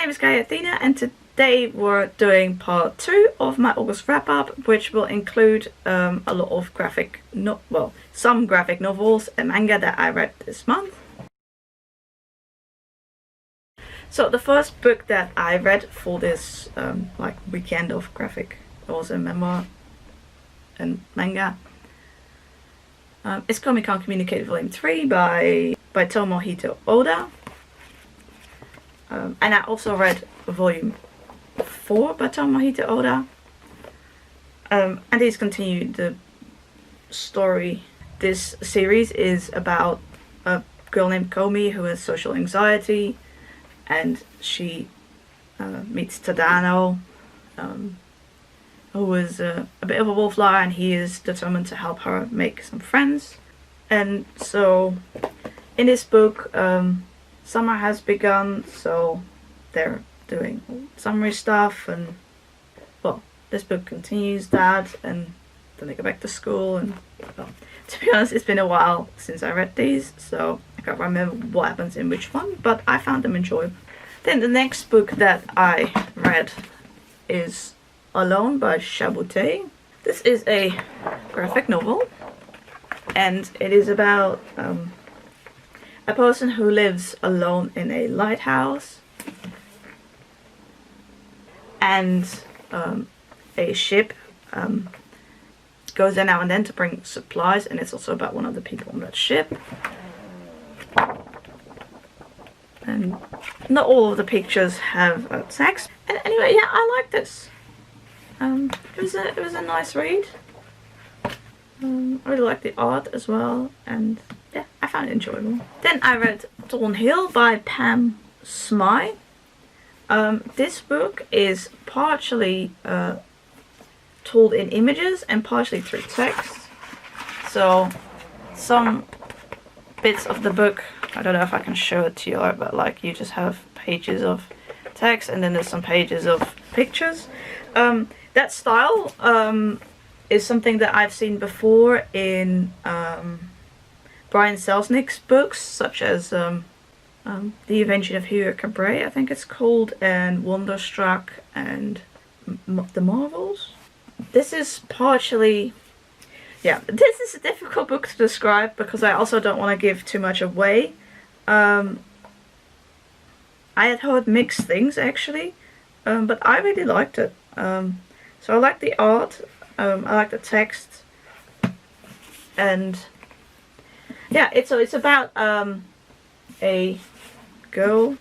name is Athena, and today we're doing part 2 of my August wrap-up, which will include a lot of some graphic novels and manga that I read this month. So the first book that I read for this weekend of graphic novels and memoir and manga is Komi Can't Communicate Volume 3 by Tomohito Oda. And I also read Volume 4 by Tomohito Oda. And these continue the story. This series is about a girl named Komi who has social anxiety, and she meets Tadano, who is a bit of a wallflower, and he is determined to help her make some friends. And so in this book, summer has begun, so they're doing summery stuff, and well, this book continues that, and then they go back to school. And well, to be honest, it's been a while since I read these, so I can't remember what happens in which one, but I found them enjoyable. Then the next book that I read is Alone by Chabouté. This is a graphic novel, and it is about a person who lives alone in a lighthouse, and a ship goes there now and then to bring supplies, and it's also about one of the people on that ship. And not all of the pictures have text. And anyway, yeah, I like this. It was a nice read. I really like the art as well, and yeah, I found it enjoyable. Then I read Thornhill by Pam Smy. This book is partially told in images and partially through text. So some bits of the book, I don't know if I can show it to you, but like you just have pages of text and then there's some pages of pictures. That style is something that I've seen before in Brian Selznick's books, such as The Invention of Hugh Cabret, I think it's called, and Wonderstruck, and The Marvels. This is partially, yeah, this is a difficult book to describe because I also don't want to give too much away. I had heard mixed things actually, but I really liked it. So I like the art, I like the text, and yeah, it's about a girl.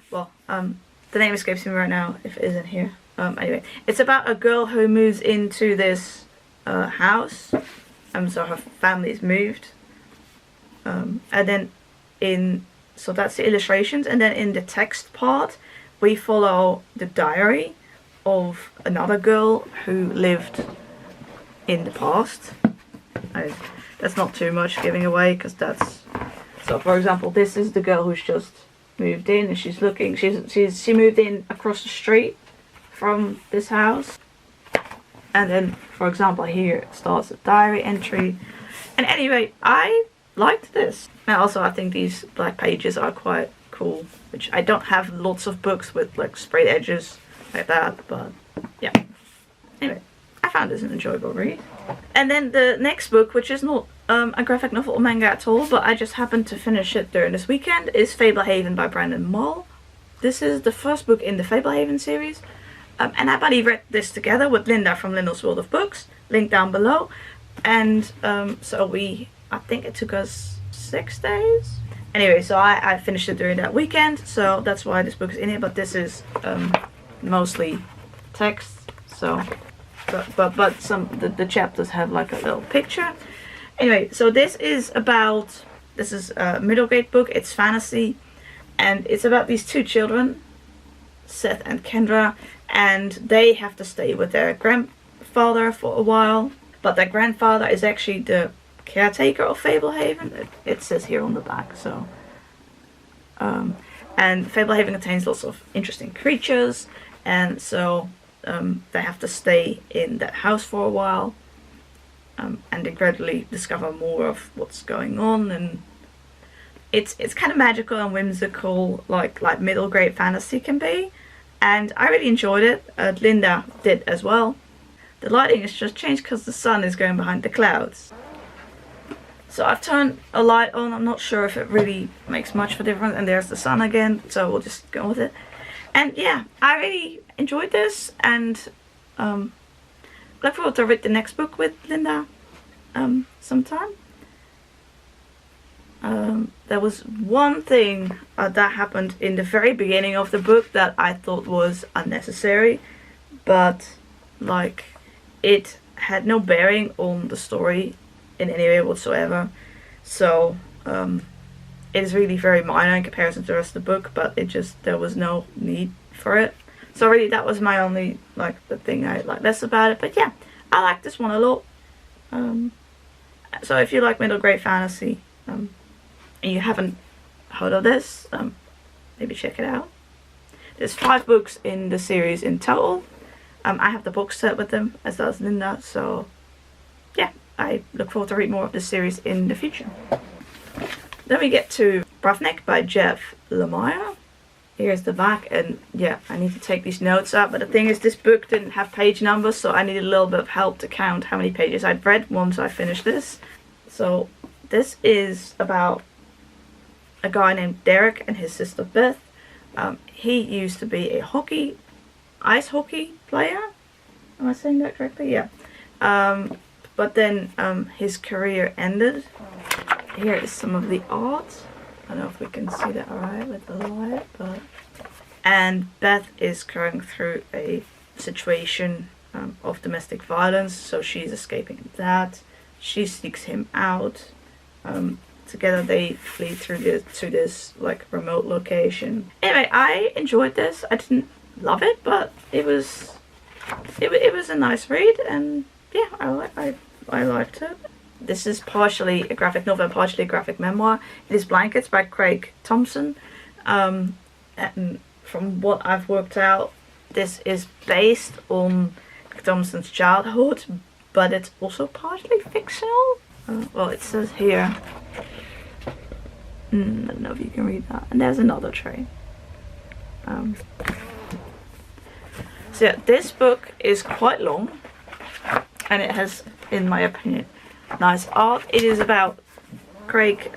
Well, the name escapes me right now if it isn't here. Anyway, it's about a girl who moves into this house. So her family's moved, and then so that's the illustrations, and then in the text part we follow the diary of another girl who lived in the past. That's not too much giving away, because that's, so for example, this is the girl who's just moved in, and she's looking, she moved in across the street from this house. And then, for example, here it starts a diary entry. And anyway, I liked this. And also I think these black pages are quite cool, which I don't have lots of books with like sprayed edges like that, but yeah. Anyway, I found this an enjoyable read. And then the next book, which is not a graphic novel or manga at all, but I just happened to finish it during this weekend, is Fablehaven by Mull. This is the first book in the Fablehaven series. And I buddy read this together with Linda from Linda's World of Books, link down below. And so I think it took us 6 days. Anyway, so I finished it during that weekend, so that's why this book is in here. But this is mostly text, so but some the chapters have like a little picture. Anyway, so this is a middle grade book. It's fantasy, and it's about these two children, Seth and Kendra, and they have to stay with their grandfather for a while, but their grandfather is actually the caretaker of Fablehaven. It says here on the back. So and Fablehaven contains lots of interesting creatures, and so they have to stay in that house for a while, and they gradually discover more of what's going on. And it's kind of magical and whimsical, like middle grade fantasy can be, and I really enjoyed it. Linda did as well. The lighting is just changed because the sun is going behind the clouds. So I've turned a light on. I'm not sure if it really makes much of a difference. And there's the sun again, so we'll just go with it. And yeah, I really enjoyed this, and look forward to read the next book with Linda sometime. There was one thing that happened in the very beginning of the book that I thought was unnecessary, but like it had no bearing on the story in any way whatsoever. So it is really very minor in comparison to the rest of the book, but it just, there was no need for it. So really that was my only, like, the thing I like less about it. But yeah, I like this one a lot. So if you like middle grade fantasy and you haven't heard of this, maybe check it out. There's 5 books in the series in total. I have the box set with them, as does Linda, so yeah, I look forward to read more of this series in the future. Then we get to Roughneck by Jeff Lemire. Here's the back, and yeah, I need to take these notes out, but the thing is, this book didn't have page numbers, so I needed a little bit of help to count how many pages I'd read once I finished this. So this is about a guy named Derek and his sister Beth. He used to be a ice hockey player. Am I saying that correctly? Yeah. But then his career ended. Here is some of the art. I don't know if we can see that alright with the light, but... And Beth is going through a situation of domestic violence, so she's escaping that. She seeks him out. Together they flee to this like remote location. Anyway, I enjoyed this. I didn't love it, but it was a nice read, and yeah, I liked it. This is partially a graphic novel, partially a graphic memoir. It is Blankets by Craig Thompson. And from what I've worked out, this is based on Thompson's childhood, but it's also partially fictional. Well, it says here, I don't know if you can read that. And there's another tray. So yeah, this book is quite long, and it has, in my opinion, nice art. It is about Craig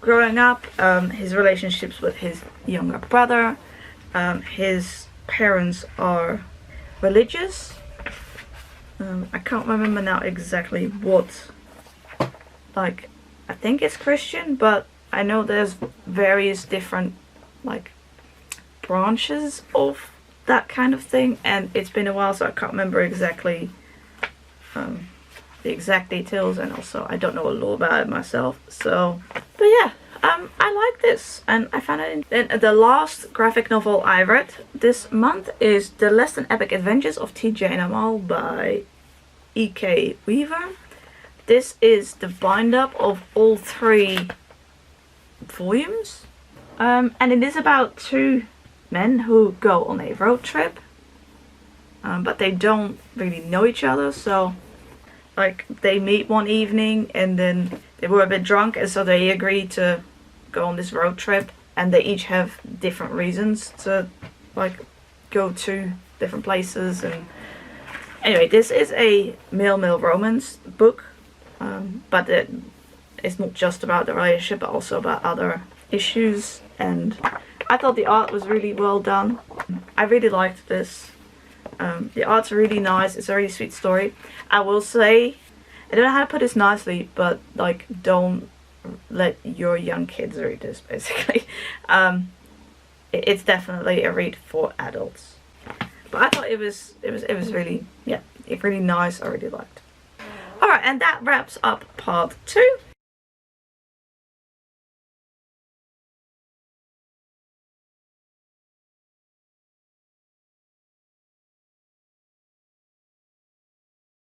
growing up, his relationships with his younger brother. His parents are religious. I can't remember now exactly what, like, I think it's Christian, but I know there's various different, like, branches of that kind of thing, and it's been a while, so I can't remember exactly the exact details, and also I don't know a lot about it myself. So, but yeah, I like this, and I found it. And the last graphic novel I read this month is The Less Than Epic Adventures of TJ and Amal by E.K. Weaver. This is the bind-up of all 3 volumes, and it is about 2 men who go on a road trip, but they don't really know each other, so like they meet one evening and then they were a bit drunk, and so they agreed to go on this road trip, and they each have different reasons to like go to different places. And anyway, this is a male romance book, but it's not just about the relationship, but also about other issues, and I thought the art was really well done. I really liked this. The art's really nice. It's a really sweet story. I will say, I don't know how to put this nicely, but like, don't let your young kids read this, basically. It's definitely a read for adults. But I thought it was really, yeah, really nice. I really liked. Alright, and that wraps up part 2.